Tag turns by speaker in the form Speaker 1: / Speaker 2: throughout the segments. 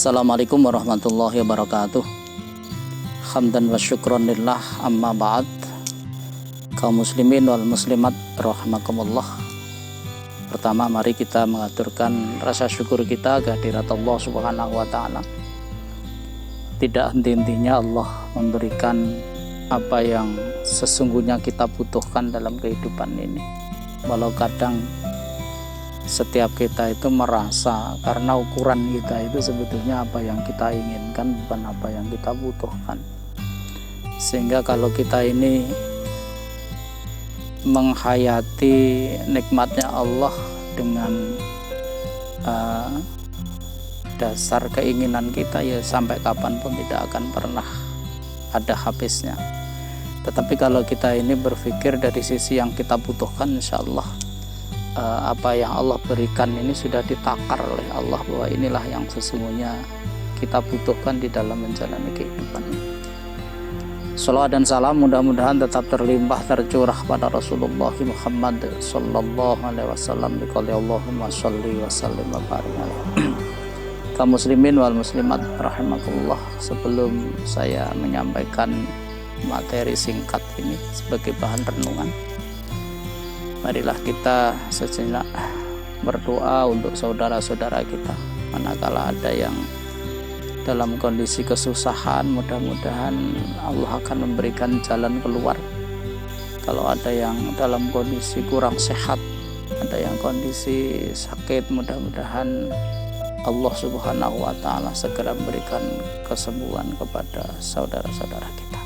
Speaker 1: Assalamualaikum warahmatullahi wabarakatuh. Hamdan wa syukran lillah, amma ba'd. Kaum muslimin wal muslimat rahimakumullah. Pertama, mari kita mengaturkan rasa syukur kita kehadirat Allah Subhanahu wa taala. Tidak henti-hentinya Allah memberikan apa yang sesungguhnya kita butuhkan dalam kehidupan ini. Walau kadang setiap kita itu merasa karena ukuran kita itu sebetulnya apa yang kita inginkan, bukan apa yang kita butuhkan. Sehingga kalau kita ini menghayati nikmatnya Allah dengan dasar keinginan kita, ya sampai kapanpun tidak akan pernah ada habisnya. Tetapi kalau kita ini berpikir dari sisi yang kita butuhkan, insya Allah apa yang Allah berikan ini sudah ditakar oleh Allah bahwa inilah yang sesungguhnya kita butuhkan di dalam menjalani kehidupan ini. Salawat dan salam mudah-mudahan tetap terlimpah tercurah pada Rasulullah Muhammad sallallahu alaihi wasallam. Biqouli Allahumma sholli wa sallim wa barik alaihi. Kaum muslimin wal muslimat rahimakumullah, sebelum saya menyampaikan materi singkat ini sebagai bahan renungan, marilah kita sejenak berdoa untuk saudara-saudara kita. Manakala ada yang dalam kondisi kesusahan, mudah-mudahan Allah akan memberikan jalan keluar. Kalau ada yang dalam kondisi kurang sehat, ada yang kondisi sakit, mudah-mudahan Allah Subhanahu wa taala segera memberikan kesembuhan kepada saudara-saudara kita.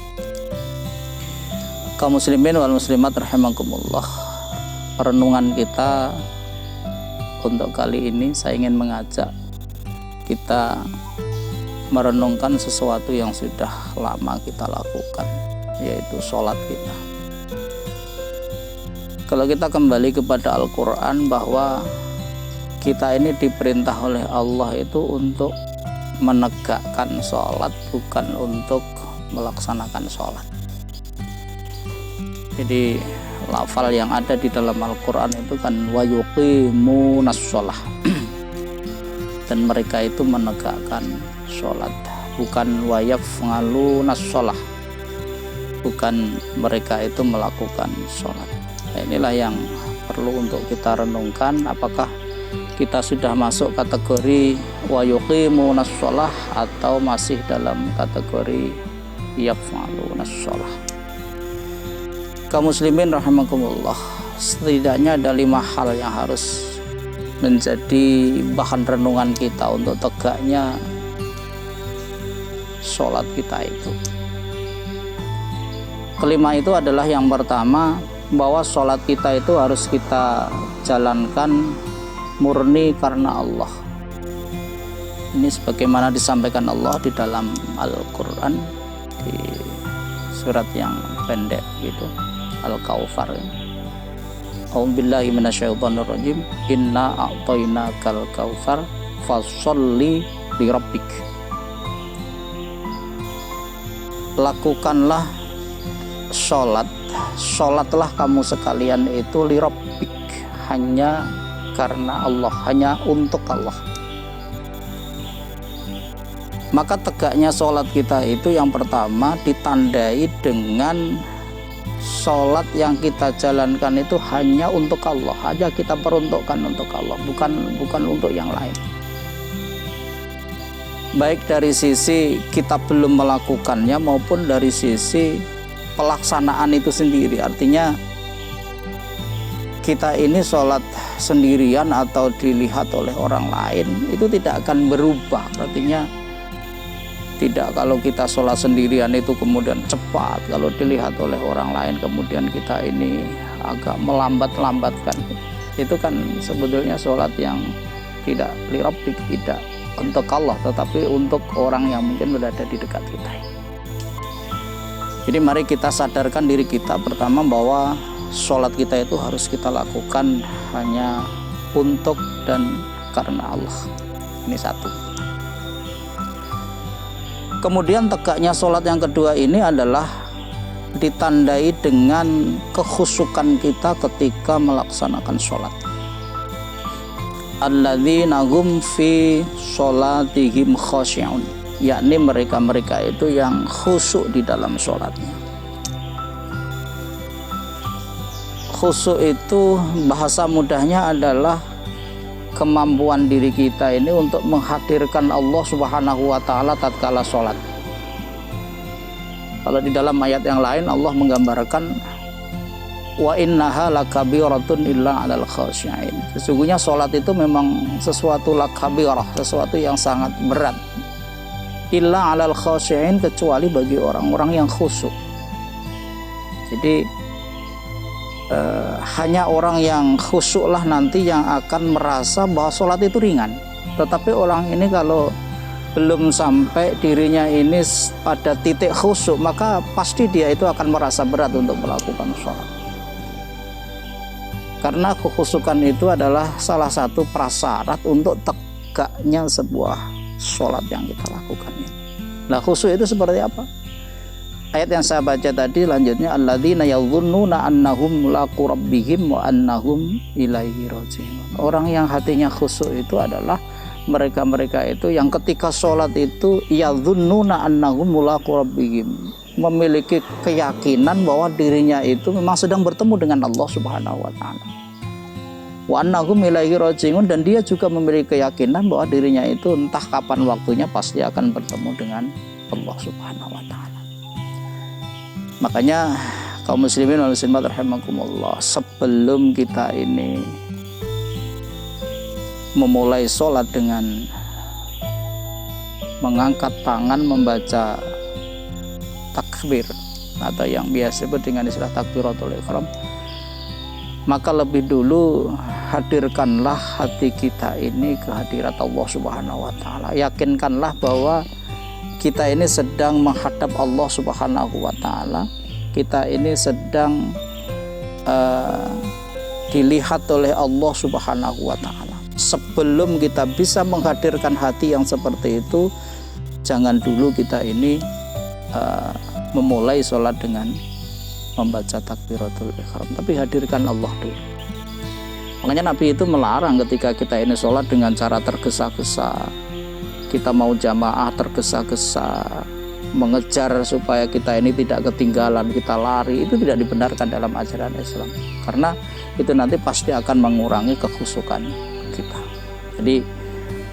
Speaker 1: Kaum muslimin wal muslimat rahimakumullah, renungan kita untuk kali ini saya ingin mengajak kita merenungkan sesuatu yang sudah lama kita lakukan, yaitu sholat kita. Kalau kita kembali kepada Al-Quran, bahwa kita ini diperintah oleh Allah itu untuk menegakkan sholat, bukan untuk melaksanakan sholat. Jadi lafal yang ada di dalam Al-Quran itu kan wa yuqimunas sholah dan mereka itu menegakkan sholat, bukan wa yaf'alunas sholah, bukan mereka itu melakukan sholat. Nah, inilah yang perlu untuk kita renungkan, apakah kita sudah masuk kategori wa yuqimunas sholah atau masih dalam kategori yaf'alunas sholah. Kaum muslimin rahimakumullah, setidaknya ada 5 hal yang harus menjadi bahan renungan kita untuk tegaknya sholat kita itu. Kelima itu adalah yang pertama, bahwa sholat kita itu harus kita jalankan murni karena Allah. Ini sebagaimana disampaikan Allah di dalam Al-Quran di surat yang pendek gitu, Al-Kautsar. A'udzubillahi minasyaitonirrajim. Inna a'tainakal kautsar fasholli lirabbik. Lakukanlah sholat, sholatlah kamu sekalian itu lirabbik, hanya karena Allah, hanya untuk Allah. Maka tegaknya sholat kita itu yang pertama ditandai dengan sholat yang kita jalankan itu hanya untuk Allah, hanya kita peruntukkan untuk Allah, bukan untuk yang lain. Baik dari sisi kita belum melakukannya maupun dari sisi pelaksanaan itu sendiri. Artinya kita ini sholat sendirian atau dilihat oleh orang lain itu tidak akan berubah. Artinya tidak, kalau kita sholat sendirian itu kemudian cepat, kalau dilihat oleh orang lain kemudian kita ini agak melambat-lambatkan. Itu kan sebetulnya sholat yang tidak lirabbik, tidak untuk Allah, tetapi untuk orang yang mungkin berada di dekat kita. Jadi mari kita sadarkan diri kita pertama bahwa sholat kita itu harus kita lakukan hanya untuk dan karena Allah. Ini satu. Kemudian tegaknya sholat yang kedua ini adalah ditandai dengan kekhusyukan kita ketika melaksanakan sholat. alladzina hum fi sholatihim khashi'un, yakni mereka-mereka itu yang khusyuk di dalam sholatnya. Khusyuk itu bahasa mudahnya adalah kemampuan diri kita ini untuk menghadirkan Allah Subhanahu wa taala tatkala sholat. Kalau di dalam ayat yang lain Allah menggambarkan wa innaha lakabiratun illa 'alal khashi'in. Sesungguhnya sholat itu memang sesuatu lakabirah, sesuatu yang sangat berat. Illa 'alal khashi'in, kecuali bagi orang-orang yang khusyuk. Jadi hanya orang yang khusyuklah nanti yang akan merasa bahwa sholat itu ringan. Tetapi orang ini kalau belum sampai dirinya ini pada titik khusyuk, maka pasti dia itu akan merasa berat untuk melakukan sholat. Karena kekhusyukan itu adalah salah satu prasyarat untuk tegaknya sebuah sholat yang kita lakukan ini. Nah, khusyuk itu seperti apa? Ayat yang saya baca tadi lanjutnya, alladzina yadhunnuna annahum mulaqu rabbihim wa annahum ilaihi raji'un. Orang yang hatinya khusyuk itu adalah mereka-mereka itu yang ketika sholat itu yadhunnuna annahum mulaqu rabbihim, memiliki keyakinan bahwa dirinya itu memang sedang bertemu dengan Allah Subhanahu wa taala. Wa annahum ilaihi raji'un, dan dia juga memiliki keyakinan bahwa dirinya itu entah kapan waktunya pasti akan bertemu dengan Allah Subhanahu wa taala. Makanya kaum muslimin wal muslimat rahimakumullah, sebelum kita ini memulai sholat dengan mengangkat tangan membaca takbir atau yang biasa disebut dengan istilah takbiratul ihram, maka lebih dulu hadirkanlah hati kita ini ke hadirat Allah Subhanahu wa taala. Yakinkanlah bahwa kita ini sedang menghadap Allah Subhanahu wa taala. Kita ini sedang dilihat oleh Allah Subhanahu wa taala. Sebelum kita bisa menghadirkan hati yang seperti itu, jangan dulu kita ini memulai sholat dengan membaca takbiratul ihram, tapi hadirkan Allah dulu. Makanya Nabi itu melarang ketika kita ini sholat dengan cara tergesa-gesa. Kita mau jamaah tergesa-gesa, mengejar supaya kita ini tidak ketinggalan, kita lari, itu tidak dibenarkan dalam ajaran Islam. Karena itu nanti pasti akan mengurangi kekhusyukan kita. Jadi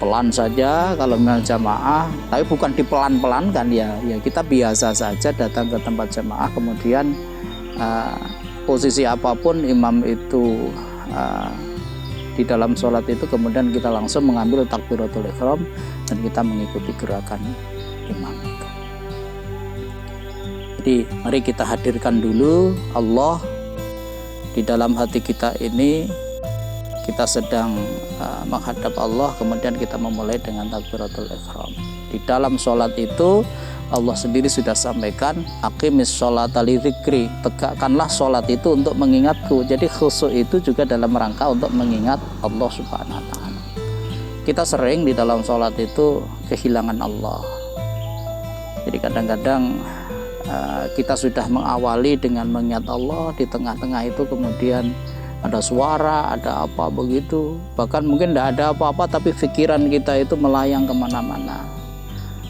Speaker 1: pelan saja kalau memang jamaah, tapi bukan dipelan-pelankan ya kita biasa saja datang ke tempat jamaah, kemudian posisi apapun imam itu di dalam sholat itu, kemudian kita langsung mengambil takbiratul ihram dan kita mengikuti gerakan imam itu. Jadi mari kita hadirkan dulu Allah di dalam hati kita ini. Kita sedang menghadap Allah, kemudian kita memulai dengan takbiratul ihram. Di dalam sholat itu Allah sendiri sudah sampaikan, aqimis sholata li dzikri, tegakkanlah sholat itu untuk mengingatku. Jadi khusyuk itu juga dalam rangka untuk mengingat Allah Subhanahu wa taala. Kita sering di dalam sholat itu kehilangan Allah. Jadi kadang-kadang kita sudah mengawali dengan mengingat Allah, di tengah-tengah itu kemudian ada suara, ada apa begitu, bahkan mungkin tidak ada apa-apa tapi pikiran kita itu melayang kemana-mana.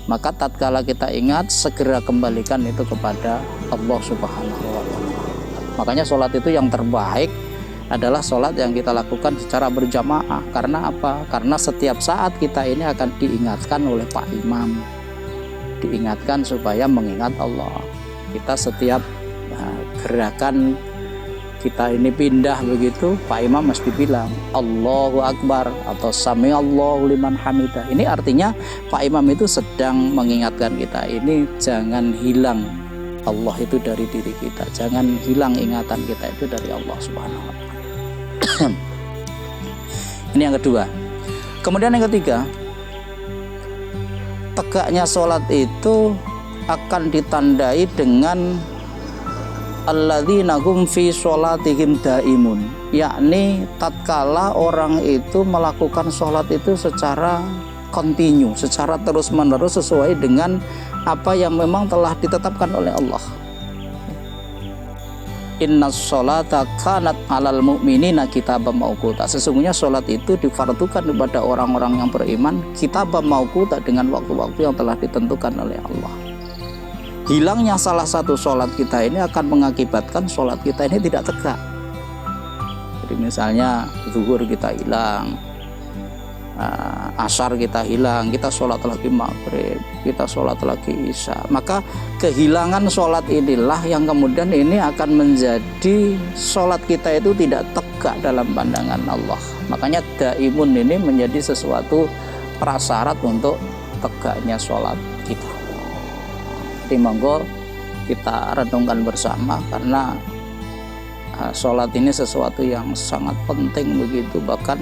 Speaker 1: Maka tatkala kita ingat, segera kembalikan itu kepada Allah Subhanahu wa taala. Makanya sholat itu yang terbaik adalah sholat yang kita lakukan secara berjamaah. Karena apa? Karena setiap saat kita ini akan diingatkan oleh Pak Imam, diingatkan supaya mengingat Allah. Kita setiap gerakan kita ini pindah begitu, Pak Imam mesti bilang Allahu Akbar atau Sami'allahu liman hamidah. Ini artinya Pak Imam itu sedang mengingatkan kita ini jangan hilang Allah itu dari diri kita, jangan hilang ingatan kita itu dari Allah Subhanahu wa taala. Ini yang kedua. Kemudian yang ketiga, tegaknya sholat itu akan ditandai dengan alladzina hum fi sholatihim daimun, yakni tatkala orang itu melakukan sholat itu secara kontinu, secara terus-menerus sesuai dengan apa yang memang telah ditetapkan oleh Allah. Innas sholata kanat alal mu'minina kitaban mauquta. Sesungguhnya sholat itu difardukan kepada orang-orang yang beriman kitaban mauquta, dengan waktu-waktu yang telah ditentukan oleh Allah. Hilangnya salah satu sholat kita ini akan mengakibatkan sholat kita ini tidak tegak. Jadi misalnya zuhur kita hilang, asar kita hilang, kita sholat lagi maghrib, kita sholat lagi isya, maka kehilangan sholat inilah yang kemudian ini akan menjadi sholat kita itu tidak tegak dalam pandangan Allah. Makanya daimun ini menjadi sesuatu prasyarat untuk tegaknya sholat kita. Jadi monggo kita renungkan bersama, karena sholat ini sesuatu yang sangat penting begitu. Bahkan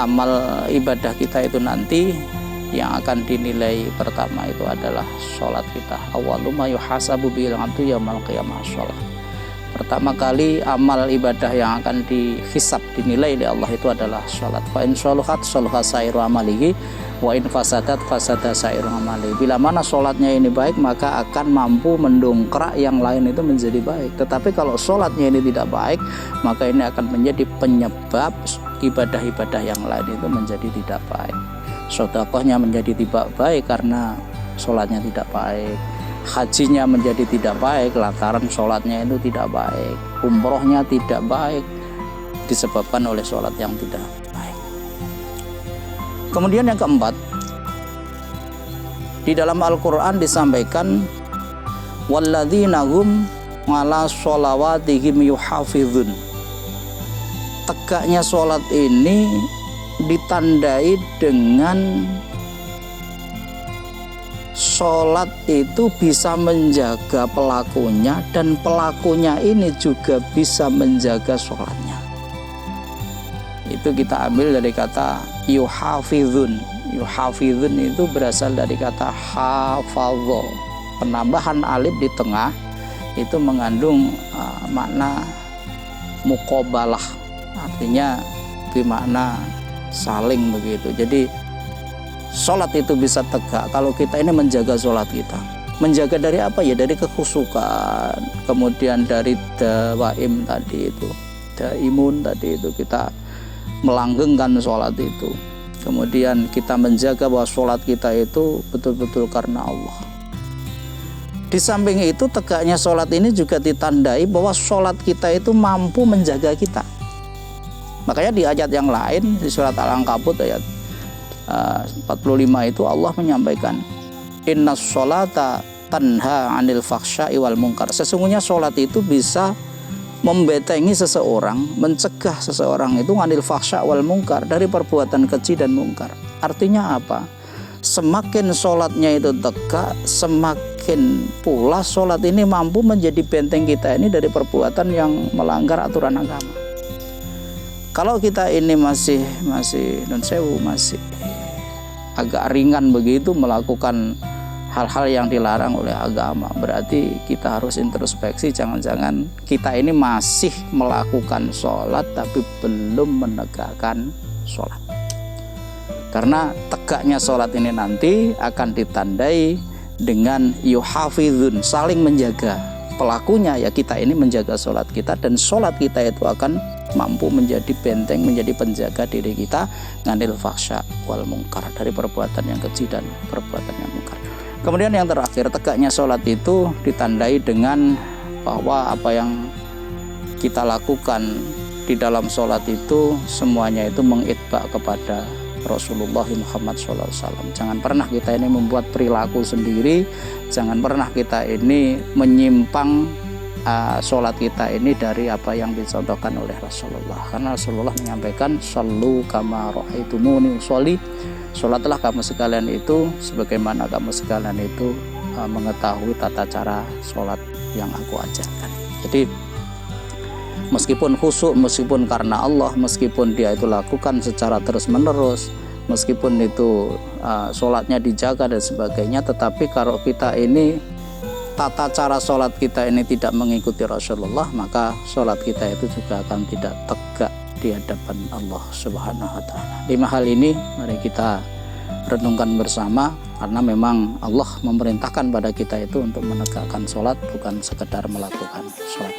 Speaker 1: amal ibadah kita itu nanti yang akan dinilai pertama itu adalah sholat kita. Awwalu ma yuhasabu bil 'abdu yaumal qiyamah sholat. Pertama kali amal ibadah yang akan dihisab, dinilai oleh Allah itu adalah sholat. Fa in sholuhat sholuha sairu amalihi wa in fasadat fasada sairu amalihi. Bila mana sholatnya ini baik, maka akan mampu mendongkrak yang lain itu menjadi baik. Tetapi kalau sholatnya ini tidak baik, maka ini akan menjadi penyebab ibadah-ibadah yang lain itu menjadi tidak baik. Sedekahnya menjadi tidak baik karena sholatnya tidak baik. Hajinya menjadi tidak baik lantaran sholatnya itu tidak baik. Umrohnya tidak baik disebabkan oleh sholat yang tidak baik. Kemudian yang keempat, di dalam Al-Quran disampaikan walladzina hum 'ala sholawatihim yuhafizun. Tegaknya sholat ini ditandai dengan sholat itu bisa menjaga pelakunya, dan pelakunya ini juga bisa menjaga sholatnya. Itu kita ambil dari kata yuhafizun. Yuhafizun itu berasal dari kata hafadho. Penambahan alif di tengah itu mengandung makna muqabalah, artinya bermakna saling begitu. Jadi sholat itu bisa tegak kalau kita ini menjaga sholat kita. Menjaga dari apa ya? Dari kekhusukan, kemudian dari dawaim tadi itu, daimun tadi itu, kita melanggengkan sholat itu. Kemudian kita menjaga bahwa sholat kita itu betul-betul karena Allah. Di samping itu, tegaknya sholat ini juga ditandai bahwa sholat kita itu mampu menjaga kita. Makanya di ayat yang lain, di surat Al-Ankabut ayat 45 itu Allah menyampaikan innas sholata tanha 'anil fakhsya'i wal munkar. Sesungguhnya sholat itu bisa membentengi seseorang, mencegah seseorang itu 'anil fakhsya' wal munkar, dari perbuatan keji dan mungkar. Artinya apa? Semakin sholatnya itu tegak, semakin pula sholat ini mampu menjadi benteng kita ini dari perbuatan yang melanggar aturan agama. Kalau kita ini masih non sewu, masih agak ringan begitu melakukan hal-hal yang dilarang oleh agama, berarti kita harus introspeksi, jangan-jangan kita ini masih melakukan sholat tapi belum menegakkan sholat. Karena tegaknya sholat ini nanti akan ditandai dengan yuhafizun, saling menjaga. Pelakunya ya kita ini menjaga sholat kita, dan sholat kita itu akan mampu menjadi benteng, menjadi penjaga diri kita nganil fakhsya wal munkar, dari perbuatan yang keji dan perbuatan yang munkar. Kemudian yang terakhir, tegaknya sholat itu ditandai dengan bahwa apa yang kita lakukan di dalam sholat itu semuanya itu mengitba kepada Rasulullah Muhammad SAW. Jangan pernah kita ini membuat perilaku sendiri, jangan pernah kita ini menyimpang sholat kita ini dari apa yang dicontohkan oleh Rasulullah. Karena Rasulullah menyampaikan shollu kama ra'aitumuni usolli, sholatlah kamu sekalian itu sebagaimana kamu sekalian itu mengetahui tata cara sholat yang aku ajarkan. Jadi meskipun khusyuk, meskipun karena Allah, meskipun dia itu lakukan secara terus menerus, meskipun itu sholatnya dijaga dan sebagainya, tetapi kalau kita ini tata cara sholat kita ini tidak mengikuti Rasulullah, maka sholat kita itu juga akan tidak tegak di hadapan Allah Subhanahu wa ta'ala. 5 hal ini mari kita renungkan bersama, karena memang Allah memerintahkan pada kita itu untuk menegakkan sholat, bukan sekedar melakukan sholat.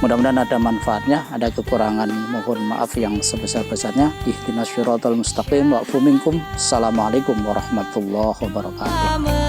Speaker 1: Mudah-mudahan ada manfaatnya. Ada kekurangan mohon maaf yang sebesar-besarnya. Ihdinas syiratal mustaqim wa'fu minkum. Assalamualaikum warahmatullahi wabarakatuh.